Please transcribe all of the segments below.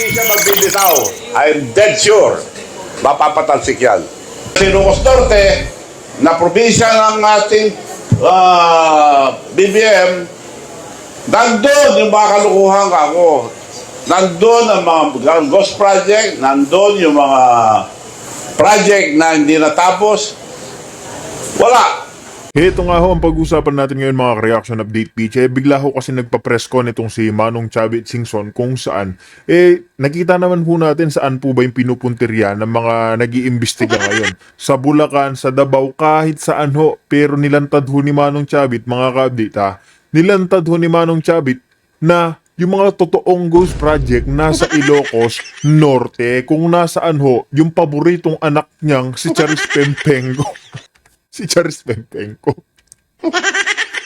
hindi siya magbibitaw. I'm dead sure. Mapapatalsik yan. Si Ilocos Norte, na probinsya ng ating BBM, nandun yung mga kalukuhan ako. Nandun ang mga ghost project, nandun yung mga project na hindi natapos. Wala. Ito nga ho ang pag-usapan natin ngayon mga reaction update pitch. Bigla ho kasi nagpa-press con itong si Manong Chavit Singson kung saan nakita naman ho natin saan po ba yung pinupuntirya ng mga nag-iimbestiga ngayon. Sa Bulacan, sa Davao, kahit saan ho. Pero nilantad ho ni Manong Chavit, mga ka-update nilantad ho ni Manong Chavit na yung mga totoong ghost project nasa Ilocos Norte, kung nasaan ho yung paboritong anak niyang si Charis Pempengo. Si Charis Pempengo.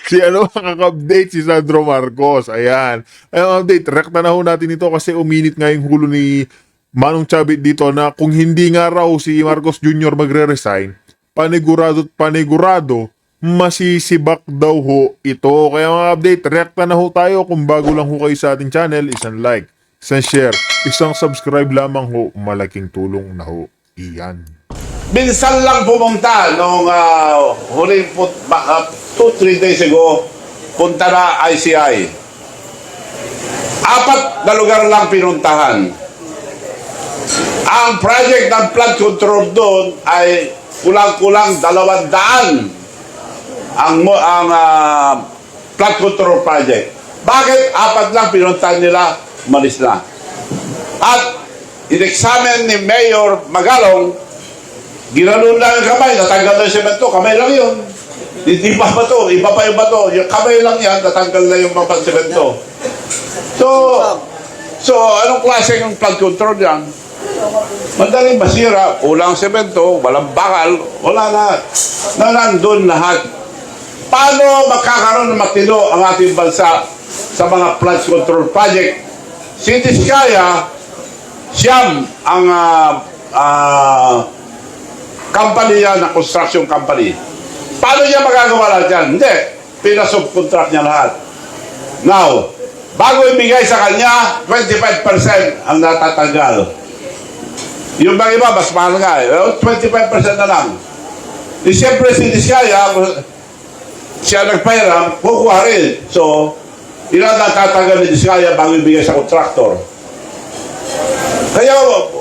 Si makaka-update si Sandro Marcos. Ayan. Ayun, update. Rekta na ho natin ito kasi uminit nga yung hulo ni Manong Chavit dito na kung hindi nga raw si Marcos Jr. magre-resign, panigurado, masisibak daw ho ito. Kaya mga update, rekta na ho tayo. Kung bago lang ho kayo sa ating channel, isang like, isang share, isang subscribe lamang ho. Malaking tulong na ho. Iyan. Minsan lang pumunta nung huling 2-3 days ago, punta na ICI. 4 na lugar lang pinuntahan. Ang project ng flood control doon ay kulang-kulang 200 ang flood control project. Bakit 4 lang pinuntahan nila, malis na? At in-examine ni Mayor Magalong, ginanon lang yung kamay, natanggal na yung semento, kamay lang yun. Hindi pa ba to? Iba pa yung bato. Yung kamay lang yan, natanggal na yung mga semento. So, anong klase yung flood control yan? Madaling masira, ulang semento, walang bakal, wala lahat. Na nandun lahat. Paano magkakaroon ng matino ang ating bansa sa mga flood control project? Si Diskaya, siyam ang company niya na construction company. Paano niya magagawa lahat yan? Hindi. Pinasubcontract niya lahat. Now, bago ibigay sa kanya, 25% ang natatanggal. Yung bang iba, mas mahal nga 25% na lang. Siyempre si Diskaya, siya nagpairam, kukuha rin. So, ilan natatanggal ni Diskaya bago ibigay sa contractor? Kaya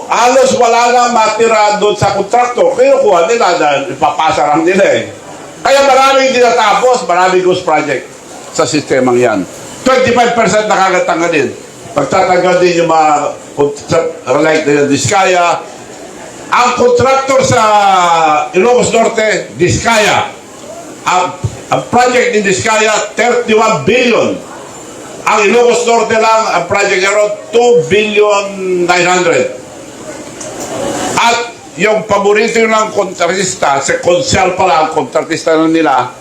halos wala na matira doon sa kontraktor. Kinukuha nila dahil ipapasa lang nila eh. Kaya maraming dinatapos, maraming ghost project sa sistemang yan. 25% nakagatanggalin. Pagtatanggal din yung mga like na Diskaya. Ang kontraktor sa Ilocos Norte, Diskaya. Ang project ni Diskaya, 31 billion. Ang Ilocos Norte lang, ang project niya 2 billion 900. At yung paborito ng kontratista, sa konsyal pala ang kontratista na nila,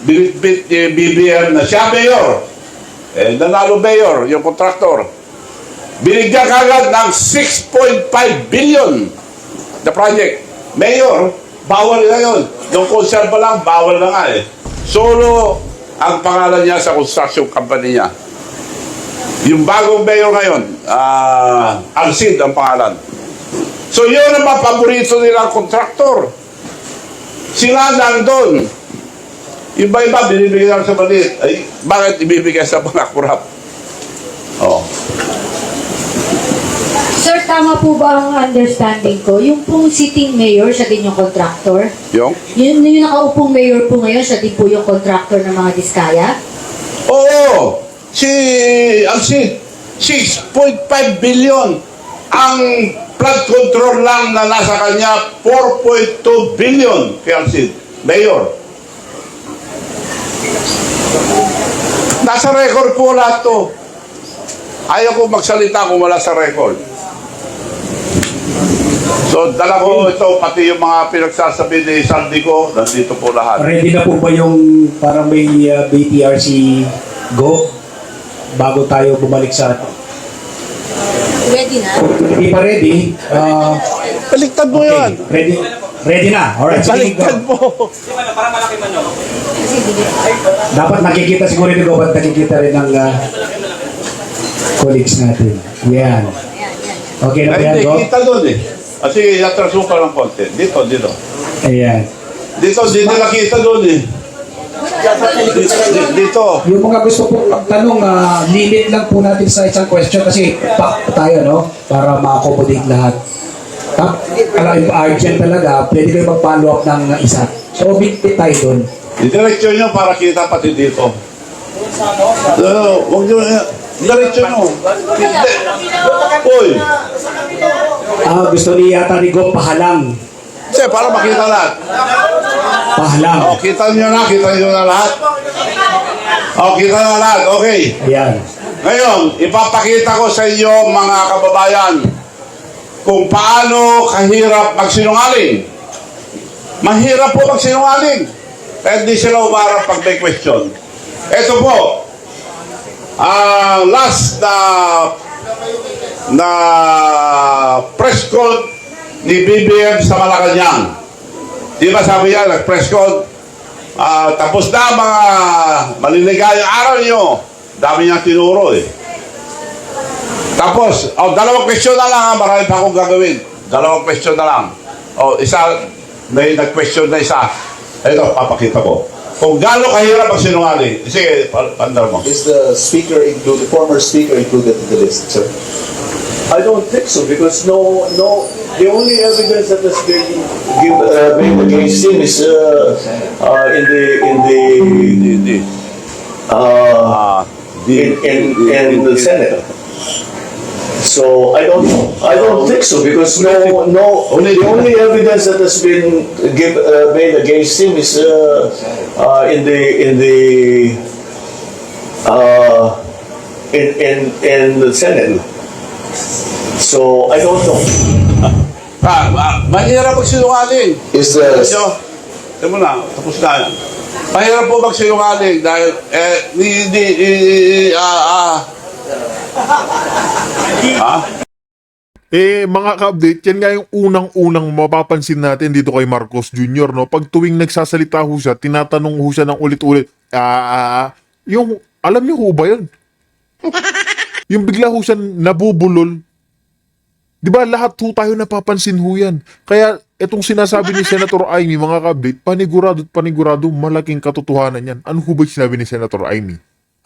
binitbit ni BBM na siya mayor. Nanalo mayor, yung kontraktor. Binigyan kagad ng 6.5 billion na project. Mayor, bawal na yun. Yung konsyal pa lang, bawal na nga eh. Solo ang pangalan niya sa construction company niya. Yung bagong mayor ngayon, Alcid ang pangalan. So yun ang mga paborito nilang kontraktor. Sila nandun. Iba-iba, binibigyan sa maliit. Ay, bakit ibibigay sa mga kurap? Oh. Sir, tama po ba ang understanding ko? Yung pong sitting mayor, siya din yung contractor? Yung Nakaupong mayor po ngayon, siya din po yung contractor ng mga Diskaya? Oo! Si Alcid, 6.5 billion. Ang flood control lang na nasa kanya, 4.2 billion kay Alcid. Mayor. Nasa record po lahat to. Ayaw ko magsalita kung wala sa record. So, dala ko ito, pati yung mga pinagsasabi ni Sandy ko, nandito po lahat. Ready na po ba yung parang may BTRC go? Bago tayo bumalik sa... Ready na? Hindi pa ready. Baliktad mo yan. Ready na. Alright. Baliktad mo. Parang malaki man no? Dapat nakikita siguro ito. Dapat nakikita rin ng... colleagues natin. Yan. Okay na ba yan, Hindi, Go? kita doon eh. Kasi yatraso ka ng konti. Dito. Ayan. Dito, di nila kita doon eh. Dito. Yung mga gusto po magtanong, limit lang po natin sa isang question kasi pack tayo, no? Para ma-accommodate lahat. Alam, urgent talaga, pwede kayo mag-follow up ng isa. So, bit tayo doon. Diretso nyo para kita pati dito. Huwag nyo, diretso nyo. Hindi. Uy, Gusto ni yata ni Go pahalang. kasi para makita lahat. Pahalang. Kita nyo na lahat. Kita na lahat, okay. Ayan. Ngayon, ipapakita ko sa inyo mga kababayan kung paano kahirap magsinungaling. Mahirap po magsinungaling. Kaya hindi sila umarap pag may question. Ito po, ang last na press code ni BBM sa Malacanang. Di ba sabi niya, nag-press code, tapos na mga maliligayang araw nyo. Dami niyang tinuro eh. Tapos, dalawang question na lang ha, marami pa akong gagawin. Dalawang question na lang. Isa, may nag-question na isa. Ito, papakita ko. Kung gaano kahirap ang sinungaling. Sige, pandar mo. Is the speaker included, former speaker included in the list, sir? I don't think so because no. The only evidence that has been made against him is in the Senate. So I don't think so because no. The only evidence that has been made against him is in the Senate. So I don't know. Mahirap magsinungaling. Is the Medyo, ito mo na, tapos na yan. Mahirap po magsinungaling dahil, Mga ka-update, yan nga yung unang-unang mapapansin natin dito kay Marcos Jr., no? Pag tuwing nagsasalita ho siya, tinatanong ho siya ng ulit-ulit, yung, alam niyo ho ba yun? Yung bigla ho siya nabubulol. Di ba lahat ho tayo napapansin ho yan. Kaya itong sinasabi ni Senator Amy, mga ka-update, panigurado, malaking katotohanan yan. Ano ho ba yung sinabi ni Senator Amy?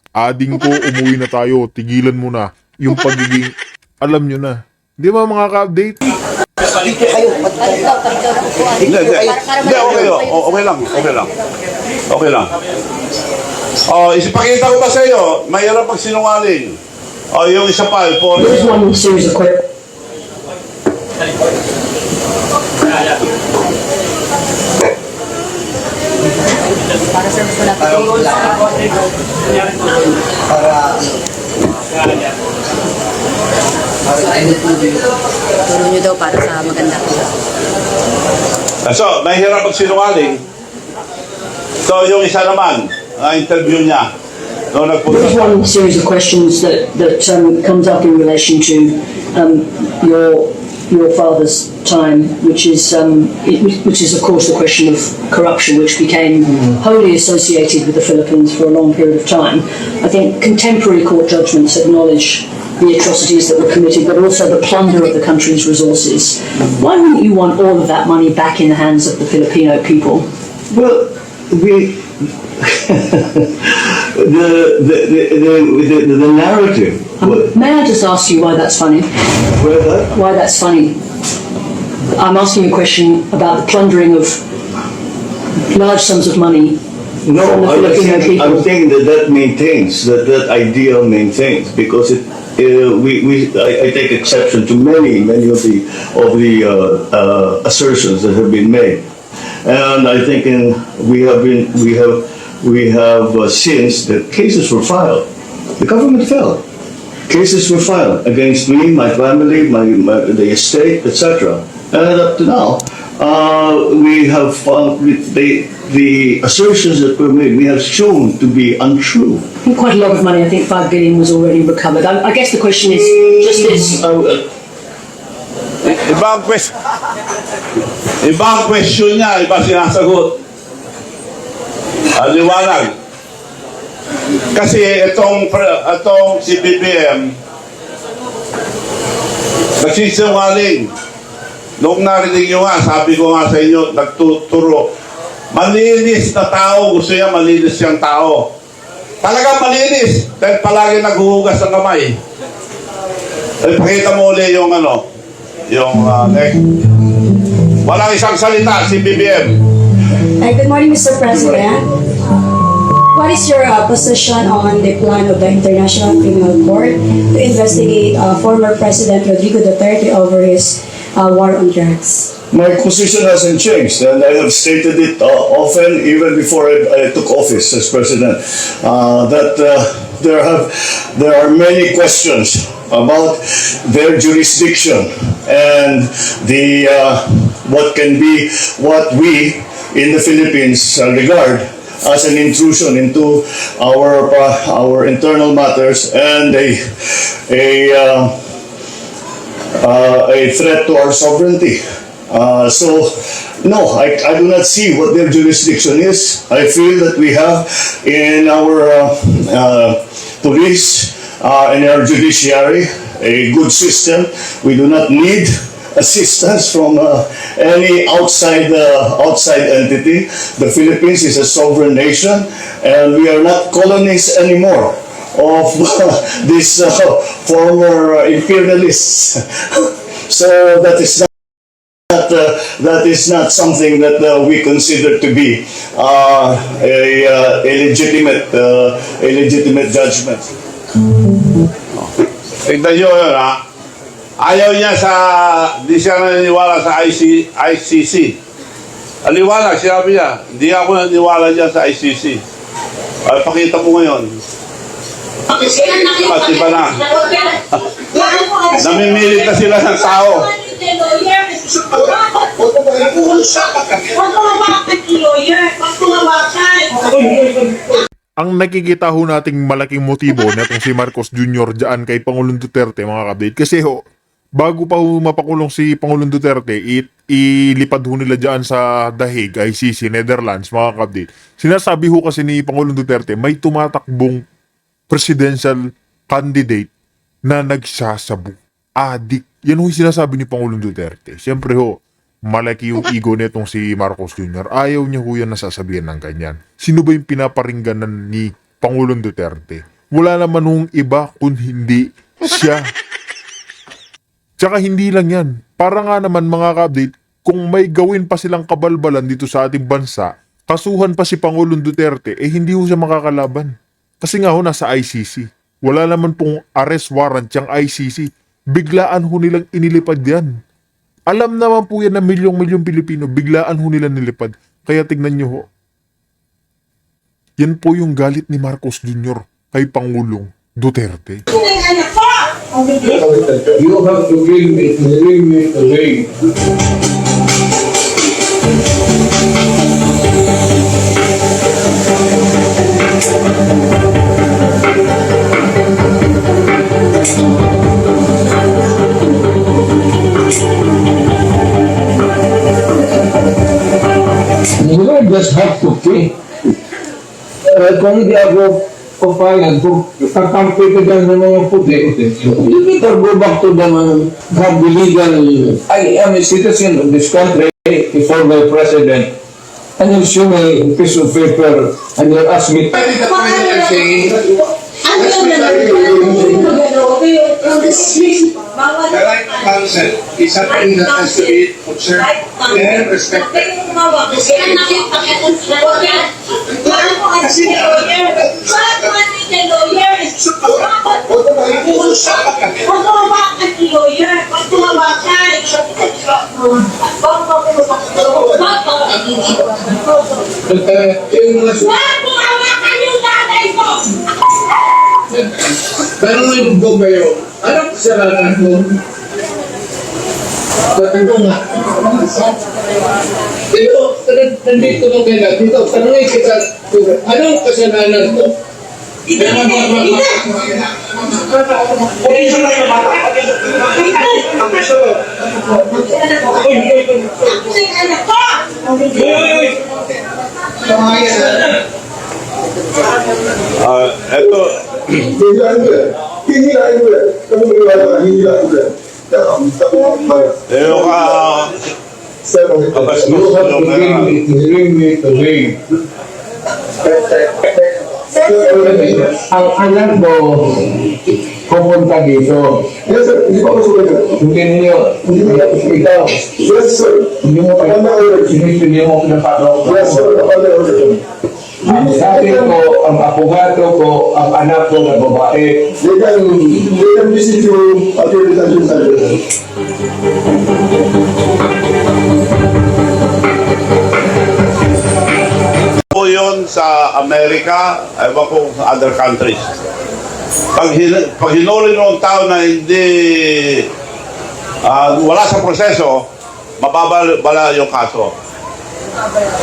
Ading ko, umuwi na tayo, tigilan mo na yung pagiging, alam nyo na. Di ba mga ka-update? Hindi, okay lang. Isipakita ko ba sa iyo, mahirap magsinungaling. Yung isa pa, There's one series of questions. Turo nyo daw para sa maganda. So, mahirap magsinungaling. So, yung isa naman, interview niya. No, There's one series of questions that comes up in relation to your father's time, which is of course the question of corruption, which became wholly associated with the Philippines for a long period of time. I think contemporary court judgments acknowledge the atrocities that were committed, but also the plunder of the country's resources. Why wouldn't you want all of that money back in the hands of the Filipino people? Well, the narrative. May I just ask you why that's funny? Why that's funny? I'm asking a question about the plundering of large sums of money from the Filipino people. I'm saying that maintains, that ideal maintains, because I take exception to many of the assertions that have been made, and I think we have since the cases were filed, the government fell. Cases were filed against me, my family, the estate, etc. And up to now, we have found the assertions that were made, we have shown to be untrue. Quite a lot of money, I think 5 billion was already recovered. I guess the question is just this. Ibang question niya, iba sinasagot. Liwanag. Kasi itong si BBM, Nagsisinungaling. Nung narinig nyo nga, sabi ko nga sa inyo, nagtuturo. Malinis na tao, gusto niya malinis siyang tao. Talagang malinis, dahil palagi naghuhugas ng kamay. Pakita mo ulit yung next. Walang isang salita, si BBM. Good morning, Mr. President. What is your position on the plan of the International Criminal Court to investigate former President Rodrigo Duterte over his war on drugs? My position hasn't changed, and I have stated it often, even before I took office as president, that there are many questions about their jurisdiction and the what we in the Philippines regard as an intrusion into our internal matters and a threat to our sovereignty. So, no, I do not see what their jurisdiction is. I feel that we have in our police, in our judiciary, a good system. We do not need assistance from any outside entity. The Philippines is a sovereign nation, and we are not colonies anymore of these former imperialists. So that is not something that we consider to be a legitimate judgment. Tignan nyo yun, ha? Ayaw niya di siya naniniwala sa ICC. Aliwala, sinabi niya, hindi ako naniniwala niya sa ICC. Ay, pakita mo ngayon. Iba na. Namimilit na sila ng tao. Ang nakikita ho nating malaking motibo netong si Marcos Jr. dyan kay Pangulong Duterte, mga kabit, kasi ho, bago pa ho mapakulong si Pangulong Duterte, ilipad ho nila dyan sa The Hague, ICC, Netherlands, mga kabit. Sinasabi ho kasi ni Pangulong Duterte, may tumatakbong presidential candidate na nagsasabog. Adik. Yan ho yung sinasabi ni Pangulong Duterte. Siyempre ho, malaki yung ego netong si Marcos Jr. Ayaw niya ho yan nasasabihan ng ganyan. Sino ba yung pinaparingganan ni Pangulong Duterte? Wala naman hong iba kung hindi siya. Tsaka hindi lang yan. Para nga naman mga ka-update, kung may gawin pa silang kabalbalan dito sa ating bansa, kasuhan pa si Pangulong Duterte, hindi ho siya makakalaban. Kasi nga ho nasa ICC. Wala naman pong arrest warrant yung ICC. Biglaan ho nilang inilipad yan. Alam naman po yan na milyong-milyong Pilipino, biglaan ho nila nilipad. Kaya tignan nyo ho. Yan po yung galit ni Marcos Jr. kay Pangulong Duterte. You have to bring me away. You don't just have to pay. Kung hindi ako papayag, kung kakampi ka dyan ng mga puti, you better go back to them and have the legal, I am a citizen of this country before my president. And you show me a piece of paper and you ask me, The right to counsel is something that has to be observed and respected. pero yung gobayo, anong kasalanan ko? Tatanong nga. Dito, nandito nung kailan. Dito, tanongin kita, anong kasalanan ko? Eto, Hingilain mo yan. Kamu maniwala ka, hingilain mo yan. Tayo ka, kabastos You have to yung bring me to him. Ang anak mo, pupunta dito. Yes, sir. Hindi pa ako sumunod. Hindi ikaw. Yes, sir. Hindi mo pinapagawa. Yes, sir. Ang sabi ko, ang abogado ko, ang anak ko na babae. They can visit you at your detention center. po yun sa Amerika, ewan ko sa other countries. Pag hinuli ng tao na hindi wala sa proseso, mababala yung kaso.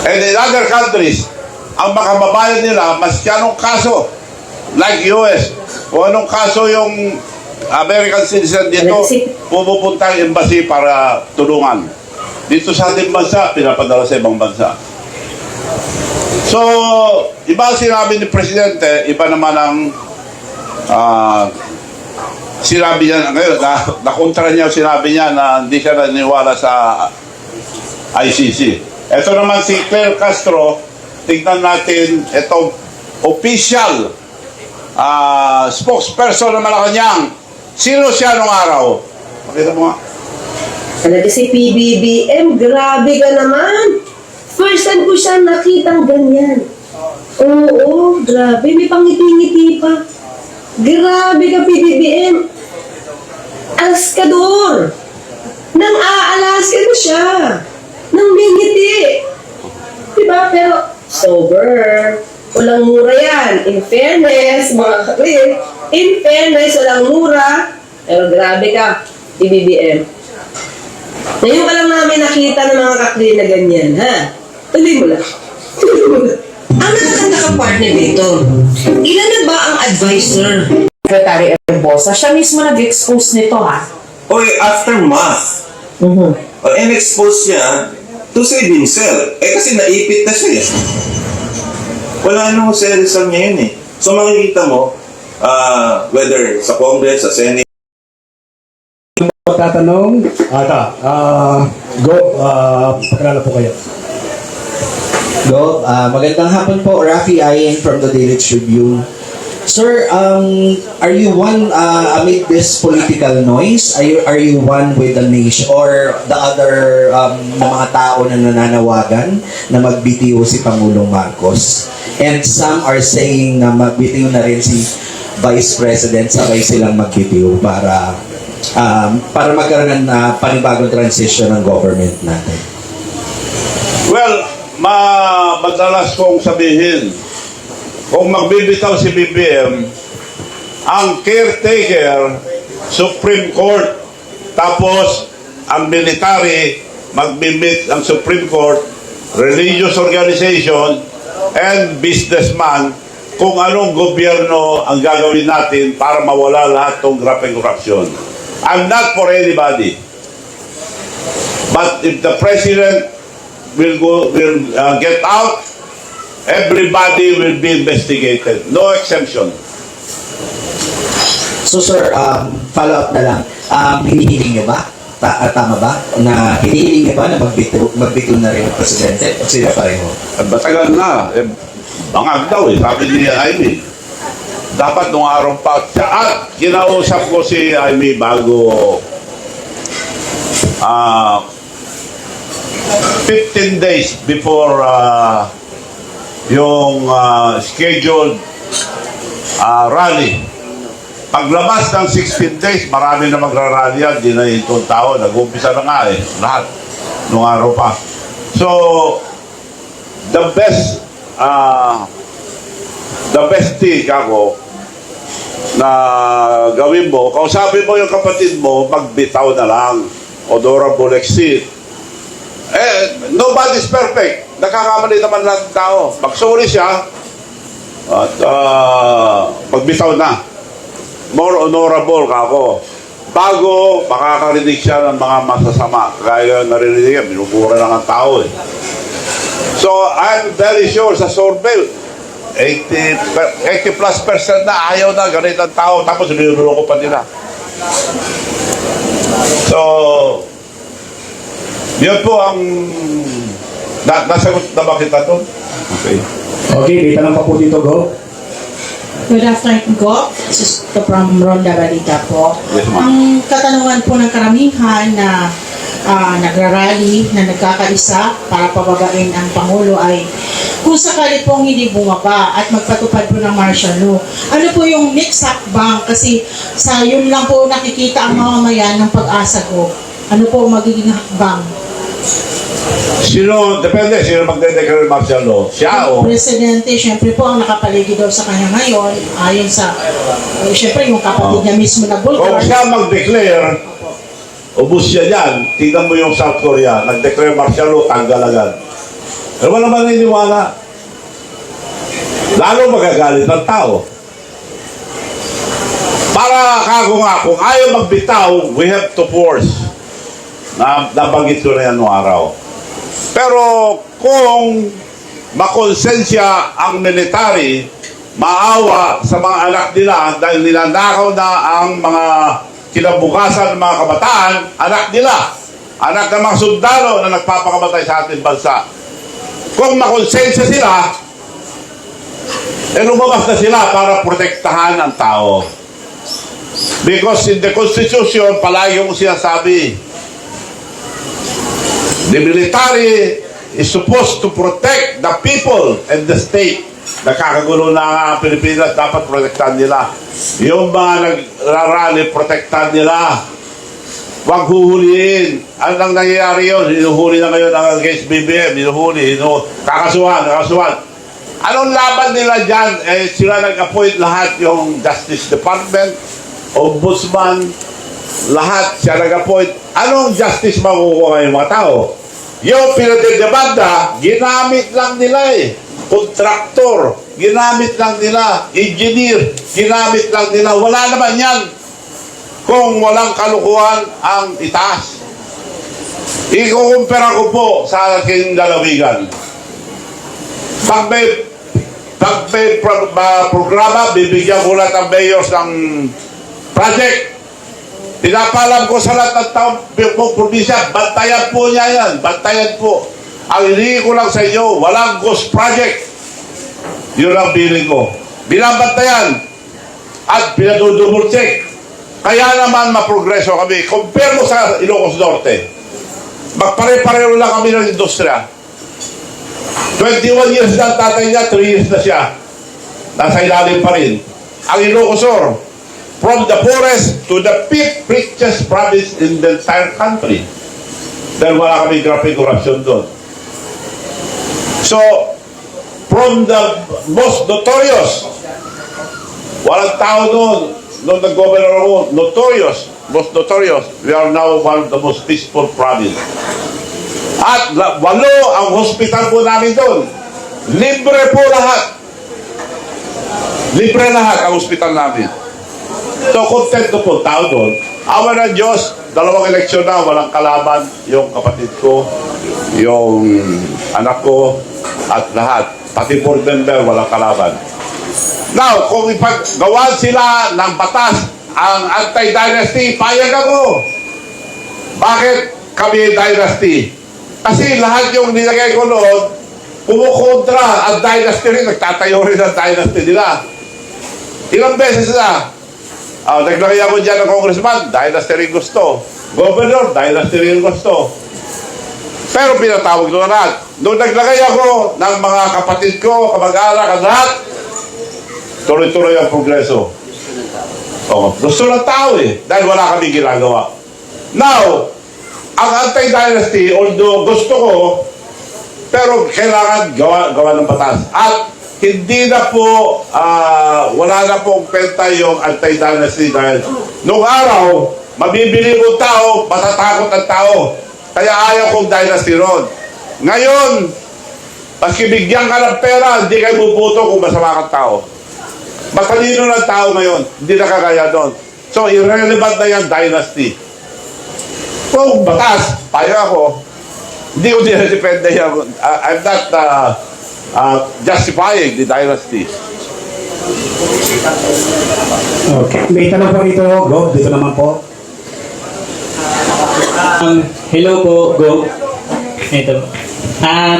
And in other countries, ang makababayan nila, mas anong kaso, like US, kung anong kaso yung American citizen dito, pupunta ang embassy para tulungan. Dito sa ating bansa, pinapadala sa ibang bansa. So, iba ang sinabi ni Presidente, iba naman ang sinabi niya ngayon, nakontra niya sinabi niya na hindi siya naniniwala sa ICC. Ito naman si Claire Castro, tignan natin itong official spokesperson ng Malacanang. Sino siya nung araw? Pakita mo nga. Talaga si PBBM, grabe ka naman. First time ko siya nakitang ganyan. Oo, grabe. May pangiti-ngiti pa. Grabe ka, PBBM. Alaskador. Nang aalaska na siya. Nang may ngiti. Diba? Pero, sober. Walang mura yan. In fairness, mga kapatid. In fairness, walang mura. Pero grabe ka, PBBM. Ngayon ka lang namin nakita ng mga kakli na ganyan, ha? Tuloy mo lang. Tuloy mo lang. Ang nakakanta ka partner dito, ilan na ba ang advisor? Secretary Erbosa, siya mismo nag-expose nito, ha? Oy, aftermath. In-expose siya to save himself. Kasi naipit na siya. Wala nang serisam niya yun eh. So makikita mo, whether sa Congress, sa Senate, Tatanong, pakilala po kayo. Go, magandang hapon po, Rafi Ayen from the Daily Tribune. Sir, are you one amid this political noise? Are you one with the nation or the other na mga tao na nananawagan na magbitiw si Pangulong Marcos? And some are saying na magbitiw na rin si Vice President, sabay silang magbitiw para magkaroon ng panibagong transition ng government natin. Well, madalas kong sabihin, kung magbibitaw si BBM, ang caretaker, Supreme Court, tapos ang military, magbibit ang Supreme Court, religious organization, and businessman, kung anong gobyerno ang gagawin natin para mawala lahat ng grapeng corruption. I'm not for anybody. But if the president will get out, everybody will be investigated. No exemption. So sir, follow up na lang. Hinihiling niyo ba? Tama ba? Na hinihiling niyo ba na magbitiw na rin ang presidente? O sila pareho? Matagal na. Bangag daw eh. Sabi ni Amy. Dapat nung araw pa. At kinausap ko si Amy bago 15 days before yung scheduled rally. Paglabas ng 16 days, marami na magrarally yan. Di na itong tao. Nag-umpisa na nga eh. Lahat. Nung araw pa. So, the best thing ako na gawin mo, kausapin mo yung kapatid mo, magbitaw na lang. Honorable exit. Nobody's perfect. Nakakamali naman lahat ng tao. Magsuri siya at magbitaw na. More honorable ka ako. Bago, makakarinig siya ng mga masasama. Kaya narinig niya, binubura lang ang tao eh. So, I'm very sure sa survey, 80+% na ayaw na ganit ang tao, tapos niluloko pa nila. So, yun po ang nasagot na ba kita to? Okay. Okay, may tanong pa po dito, Go. Good afternoon, Go. This is from Ronda Balita po. Yes, ma'am. Ang katanungan po ng karamihan na nagrarally, na nagkakaisa para pababain ang Pangulo ay kung sakali pong hindi bumaba at magpatupad po ng martial law, ano po yung next hakbang? Kasi sa yun lang po nakikita ang mamamayan ng Pag-asa ko. Ano po ang magiging hakbang? Sino, depende, sino magde-declare martial law? Siya o? Presidente, syempre po ang nakapaligid daw sa kanya ngayon, ayon sa, syempre yung kapatid niya mismo na Kung Bulgar. siya mag-declare, ubus siya dyan. Tingnan mo yung South Korea, nag-declare martial law, tanggal agad. Pero wala naman naniniwala. Lalo magagalit ang tao. Para kako nga, kung ayaw magbitaw, we have to force. Nabanggit ko na yan noong araw. Pero kung makonsensya ang military, maawa sa mga anak nila dahil nilanakaw na ang mga kinabukasan ng mga kabataan, anak nila, anak ng mga sundalo na nagpapakamatay sa ating bansa. Kung makonsensya sila, lumabas na sila para protektahan ang tao. Because in the Constitution, palagi yung sinasabi, the military is supposed to protect the people and the state. Nakakagulo na ang Pilipinas, dapat protektahan nila. Yung mga nagrarally, protektahan nila. Huwag huhulihin. Anong nangyayari yun? Hinuhuli na ngayon ang against BBM. Kakasuhan. Anong laban nila dyan? Sila nag-appoint lahat yung Justice Department, Ombudsman, lahat siya nag-appoint. Anong justice makukuha yung mga tao? Yung pinadedemanda, ginamit lang nila Kontraktor, ginamit lang nila. Engineer, ginamit lang nila. Wala naman yan kung walang kalukuhan ang itaas. Ikukumpara ko po sa aking lalawigan. Pag may programa, bibigyan ko lahat ng mayors ng project. Pinapalam ko sa lahat ng taong probinsya, bantayan po niya yan. Bantayan po. Ang hinihingi ko lang sa inyo, walang ghost project. Yun ang feeling ko. Binabantayan at pinadudouble check. Kaya naman maprogreso kami. Compare mo sa Ilocos Norte. Magpare-pareho lang kami ng industriya. 21 years na ang tatay niya, 3 years na siya. Nasa ilalim pa rin. Ang Ilocos Sur, from the poorest to the fifth richest province in the entire country. Dahil wala kami grabe corruption doon. So, from the most notorious, walang tao doon, nung nag-governor ako, most notorious, we are now one of the most peaceful province. At 8 ang hospital po namin doon. Libre po lahat. Libre lahat ang hospital namin. So, contento po tao doon. Awa ng Diyos, 2 eleksyon na, walang kalaban. Yung kapatid ko, yung anak ko, at lahat. Pati board member, walang kalaban. Now, kung ipagawan sila ng batas, ang anti-dynasty, payag ako. Bakit kami dynasty? Kasi lahat yung nilagay ko noon, kumukontra ang dynasty rin, nagtatayo rin ang dynasty nila. Ilang beses na, naglagay ako dyan ng congressman, dynasty rin gusto. Governor, dynasty rin gusto. Pero pinatawag doon lahat. Nung naglagay ako ng mga kapatid ko, kamag-anak, lahat, tuloy-tuloy ang progreso. Gusto ng tao dahil wala kami ginagawa. Now, ang anti-dynasty, although gusto ko, pero kailangan gawa ng batas. At hindi na po, wala na pong penta yung anti-dynasty dahil nung araw, mabibili mo tao, matatakot ang tao. Kaya ayaw kong dynasty road. Ngayon, maski bigyan ka ng pera, hindi kayo bubuto kung masama kang tao. Matalino ng tao ngayon, hindi nakakaya doon. So, irrelevant na yan, dynasty. Kung batas, payo ako, hindi ko dinadepende yan. I'm not justifying the dynasty. Okay. May tanong po dito, Go. Dito naman po. Hello po, Go. Ito.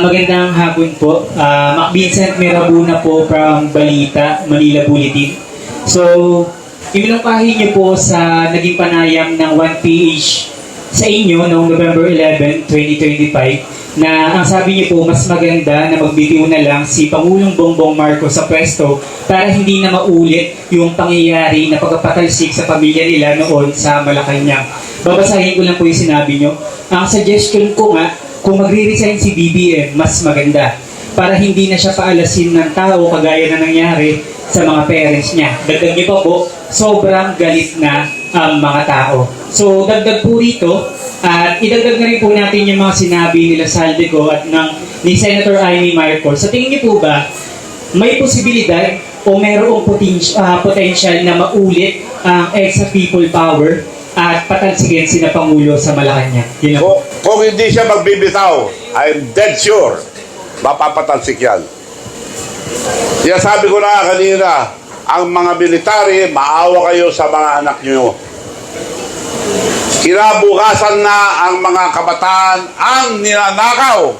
Magandang hapon po. Mac Vincent Mirabuna po from Balita, Manila Bulletin. So, iminungkahi niyo po sa naging panayam ng 1PH sa inyo noong November 11, 2025 na ang sabi niyo po mas maganda na magbitiw na lang si Pangulong Bongbong Marcos sa pwesto para hindi na maulit yung pangyayari na pagpapatalsik sa pamilya nila noon sa Malacanang. Babasahin ko lang po yung sinabi niyo. Ang suggestion ko nga, kung magre-resign si BBM, mas maganda para hindi na siya paalasin ng tao kagaya na nangyari sa mga parents niya. Dagdag niyo pa po, sobrang galit na ang mga tao. So, dagdag po rito, at idagdag na rin po natin yung mga sinabi nila Saldico at ni Senator Amy Marcos. Sa tingin niyo po ba, may posibilidad o mayroong potential na maulit ang extra people power at patalsikin sina Pangulo sa Malacanang? Yun lang po. Kung hindi siya magbibitaw, I'm dead sure, mapapatalsik yan. Kaya sabi ko na kanina, ang mga military, maawa kayo sa mga anak nyo. Kinabukasan na ang mga kabataan ang ninanakaw.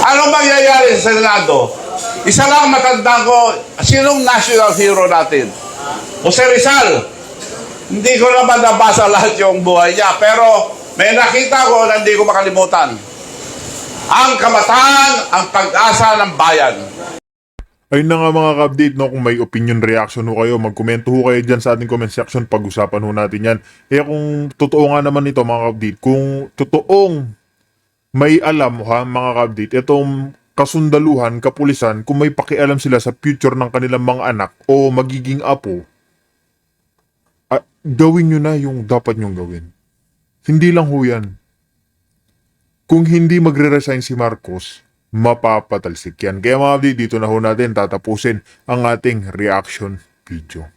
Anong mangyayari sa Senado? Isa lang matandaan ko, sinong national hero natin? Jose Rizal. Hindi ko naman nabasa lahat yung buhay niya, pero may nakita ko na hindi ko makalimutan. Ang kabataan, ang pag-asa ng bayan. Ayun na nga mga ka-update, no? Kung may opinion reaction ho kayo, magkomento ho kayo dyan sa ating comment section, pag-usapan ho natin yan. Kung totoo nga naman ito mga ka-update, kung totoong may alam ha mga ka-update, itong kasundaluhan, kapulisan, kung may pakialam sila sa future ng kanilang mga anak o magiging apo, gawin nyo na yung dapat nyong gawin. Hindi lang ho yan. Kung hindi magre-resign si Marcos, mapapatalsik yan. Kaya mga update, dito na ho natin tatapusin ang ating reaction video.